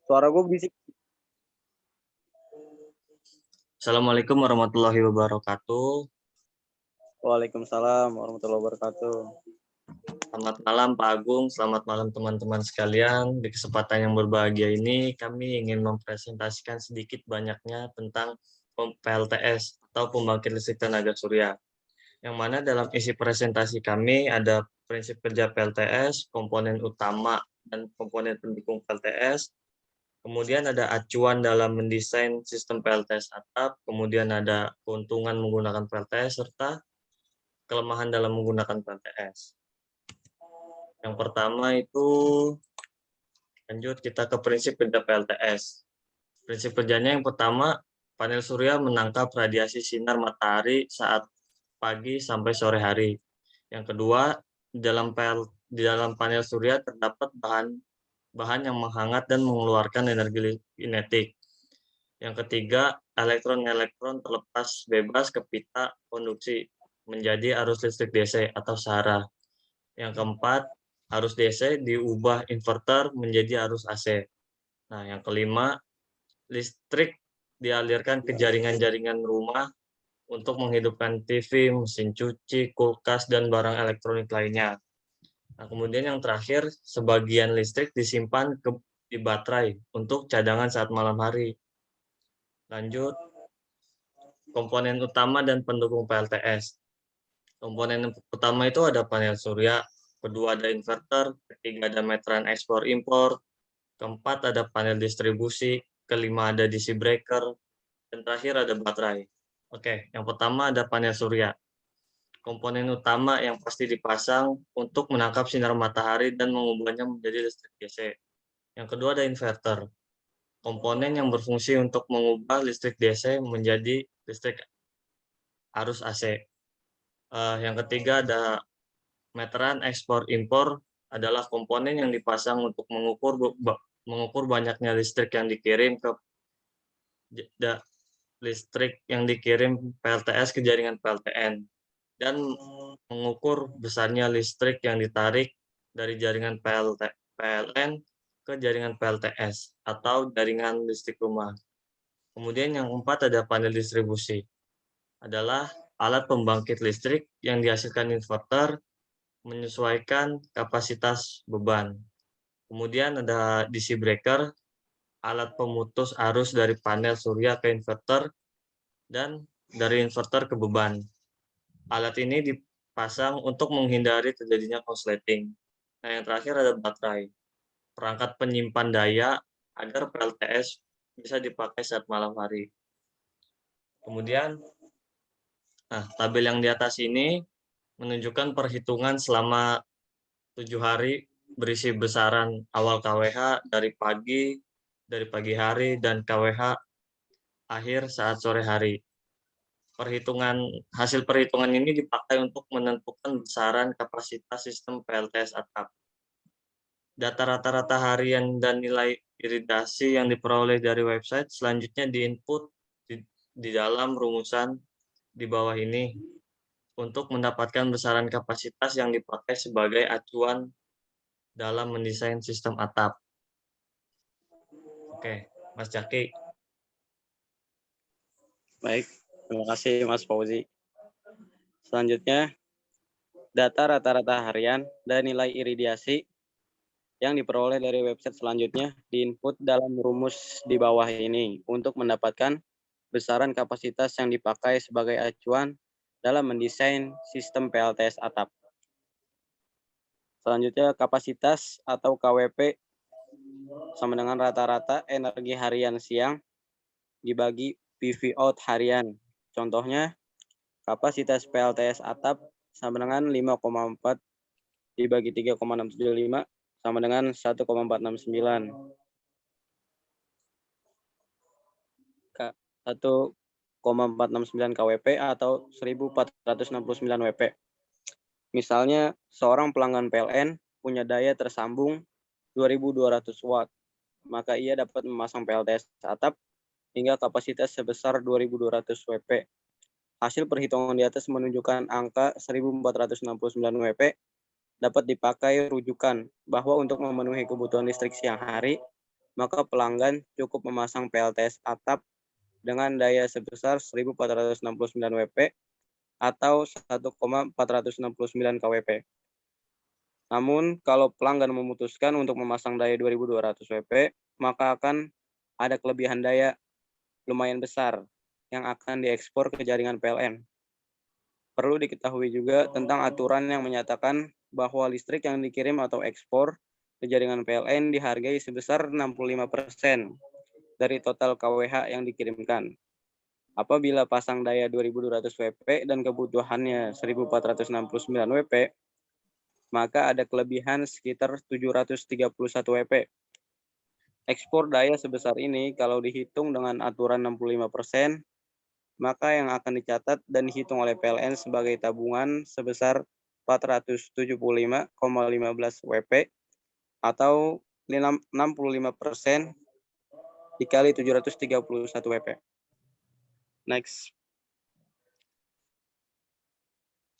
Suara gue berisik. Assalamualaikum warahmatullahi wabarakatuh. Waalaikumsalam warahmatullahi wabarakatuh. Selamat malam Pak Agung, selamat malam teman-teman sekalian. Di kesempatan yang berbahagia ini, kami ingin mempresentasikan sedikit banyaknya tentang PLTS atau pembangkit listrik tenaga surya. Yang mana dalam isi presentasi kami ada prinsip kerja PLTS, komponen utama dan komponen pendukung PLTS, kemudian ada acuan dalam mendesain sistem PLTS atap, kemudian ada keuntungan menggunakan PLTS, serta kelemahan dalam menggunakan PLTS. Yang pertama itu, lanjut kita ke prinsip kerja PLTS. Prinsip kerjanya yang pertama, panel surya menangkap radiasi sinar matahari saat pagi sampai sore hari. Yang kedua, di dalam panel surya terdapat bahan yang menghangat dan mengeluarkan energi kinetik. Yang ketiga, elektron-elektron terlepas bebas ke pita konduksi menjadi arus listrik DC atau sehara. Yang keempat, arus DC diubah inverter menjadi arus AC. Nah, yang kelima, listrik dialirkan ke jaringan-jaringan rumah untuk menghidupkan TV, mesin cuci, kulkas, dan barang elektronik lainnya. Nah, kemudian yang terakhir, sebagian listrik disimpan di baterai untuk cadangan saat malam hari. Lanjut, komponen utama dan pendukung PLTS. Komponen utama itu ada panel surya, kedua ada inverter, ketiga ada meteran ekspor impor, keempat ada panel distribusi, kelima ada DC breaker, dan terakhir ada baterai. Oke, yang pertama ada panel surya. Komponen utama yang pasti dipasang untuk menangkap sinar matahari dan mengubahnya menjadi listrik DC. Yang kedua ada inverter. Komponen yang berfungsi untuk mengubah listrik DC menjadi listrik arus AC. Yang ketiga ada meteran ekspor impor, adalah komponen yang dipasang untuk mengukur banyaknya listrik yang dikirim PLTS ke jaringan PLTN dan mengukur besarnya listrik yang ditarik dari jaringan PLN ke jaringan PLTS atau jaringan listrik rumah. Kemudian yang keempat ada panel distribusi, adalah alat pembangkit listrik yang dihasilkan inverter menyesuaikan kapasitas beban. Kemudian ada DC breaker, alat pemutus arus dari panel surya ke inverter dan dari inverter ke beban. Alat ini dipasang untuk menghindari terjadinya korsleting. Nah, yang terakhir ada baterai, perangkat penyimpan daya agar PLTS bisa dipakai saat malam hari. Kemudian, tabel yang di atas ini menunjukkan perhitungan selama 7 hari berisi besaran awal KWH dari pagi hari, dan KWH akhir saat sore hari. Hasil perhitungan ini dipakai untuk menentukan besaran kapasitas sistem PLTS atap. Data rata-rata harian dan nilai iritasi yang diperoleh dari website selanjutnya diinput di dalam rumusan di bawah ini untuk mendapatkan besaran kapasitas yang dipakai sebagai acuan dalam mendesain sistem atap. Oke, Mas Jaki. Baik, terima kasih Mas Fauzi. Selanjutnya, data rata-rata harian dan nilai iridiasi yang diperoleh dari website selanjutnya diinput dalam rumus di bawah ini untuk mendapatkan besaran kapasitas yang dipakai sebagai acuan dalam mendesain sistem PLTS atap. Selanjutnya, kapasitas atau KWP sama dengan rata-rata energi harian siang dibagi PV out harian. Contohnya, kapasitas PLTS atap sama dengan 5,4 dibagi 3,675 sama dengan 1,469. 1,469 KWP atau 1469 WP. Misalnya, seorang pelanggan PLN punya daya tersambung 2200 watt, maka ia dapat memasang PLTS atap hingga kapasitas sebesar 2200 WP. Hasil perhitungan di atas menunjukkan angka 1469 WP dapat dipakai rujukan bahwa untuk memenuhi kebutuhan listrik siang hari, maka pelanggan cukup memasang PLTS atap dengan daya sebesar 1469 WP atau 1,469 kWp. Namun, kalau pelanggan memutuskan untuk memasang daya 2200 WP, maka akan ada kelebihan daya lumayan besar yang akan diekspor ke jaringan PLN. Perlu diketahui juga tentang aturan yang menyatakan bahwa listrik yang dikirim atau ekspor ke jaringan PLN dihargai sebesar 65% dari total kWh yang dikirimkan. Apabila pasang daya 2200 WP dan kebutuhannya 1469 WP, maka ada kelebihan sekitar 731 WP. Ekspor daya sebesar ini kalau dihitung dengan aturan 65%, maka yang akan dicatat dan dihitung oleh PLN sebagai tabungan sebesar 475,15 WP atau 65% dikali 731 WP. Next.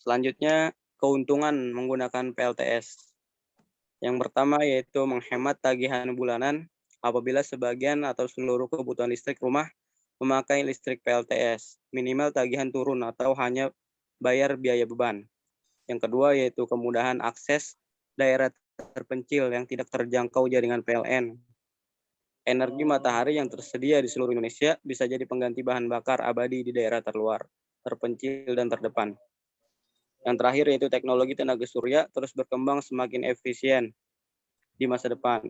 Selanjutnya, keuntungan menggunakan PLTS. Yang pertama yaitu menghemat tagihan bulanan apabila sebagian atau seluruh kebutuhan listrik rumah memakai listrik PLTS. Minimal tagihan turun atau hanya bayar biaya beban. Yang kedua yaitu kemudahan akses daerah terpencil yang tidak terjangkau jaringan PLN. Energi matahari yang tersedia di seluruh Indonesia bisa jadi pengganti bahan bakar abadi di daerah terluar, terpencil, dan terdepan. Yang terakhir yaitu teknologi tenaga surya terus berkembang semakin efisien di masa depan,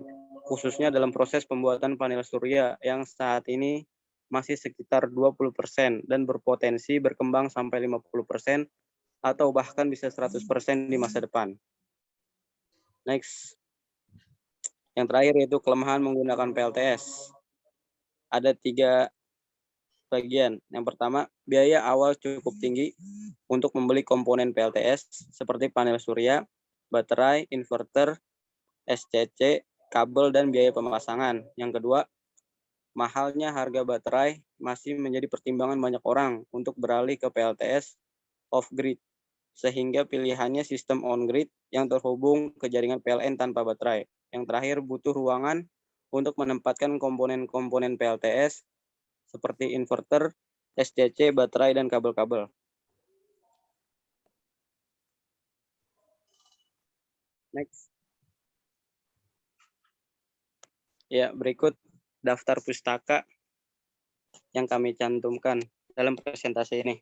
khususnya dalam proses pembuatan panel surya yang saat ini masih sekitar 20% dan berpotensi berkembang sampai 50% atau bahkan bisa 100% di masa depan. Next. Yang terakhir yaitu kelemahan menggunakan PLTS. Ada 3 bagian. Yang pertama, biaya awal cukup tinggi untuk membeli komponen PLTS seperti panel surya, baterai, inverter, SCC, kabel, dan biaya pemasangan. Yang kedua, mahalnya harga baterai masih menjadi pertimbangan banyak orang untuk beralih ke PLTS off-grid, sehingga pilihannya sistem on-grid yang terhubung ke jaringan PLN tanpa baterai. Yang terakhir, butuh ruangan untuk menempatkan komponen-komponen PLTS seperti inverter, SCC, baterai, dan kabel-kabel. Next. Ya, berikut daftar pustaka yang kami cantumkan dalam presentasi ini.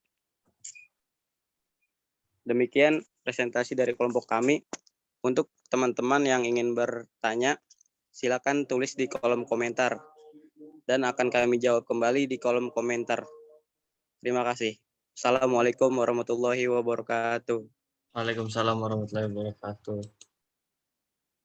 Demikian presentasi dari kelompok kami. Untuk teman-teman yang ingin bertanya, silakan tulis di kolom komentar dan akan kami jawab kembali di kolom komentar. Terima kasih. Assalamualaikum warahmatullahi wabarakatuh. Waalaikumsalam warahmatullahi wabarakatuh.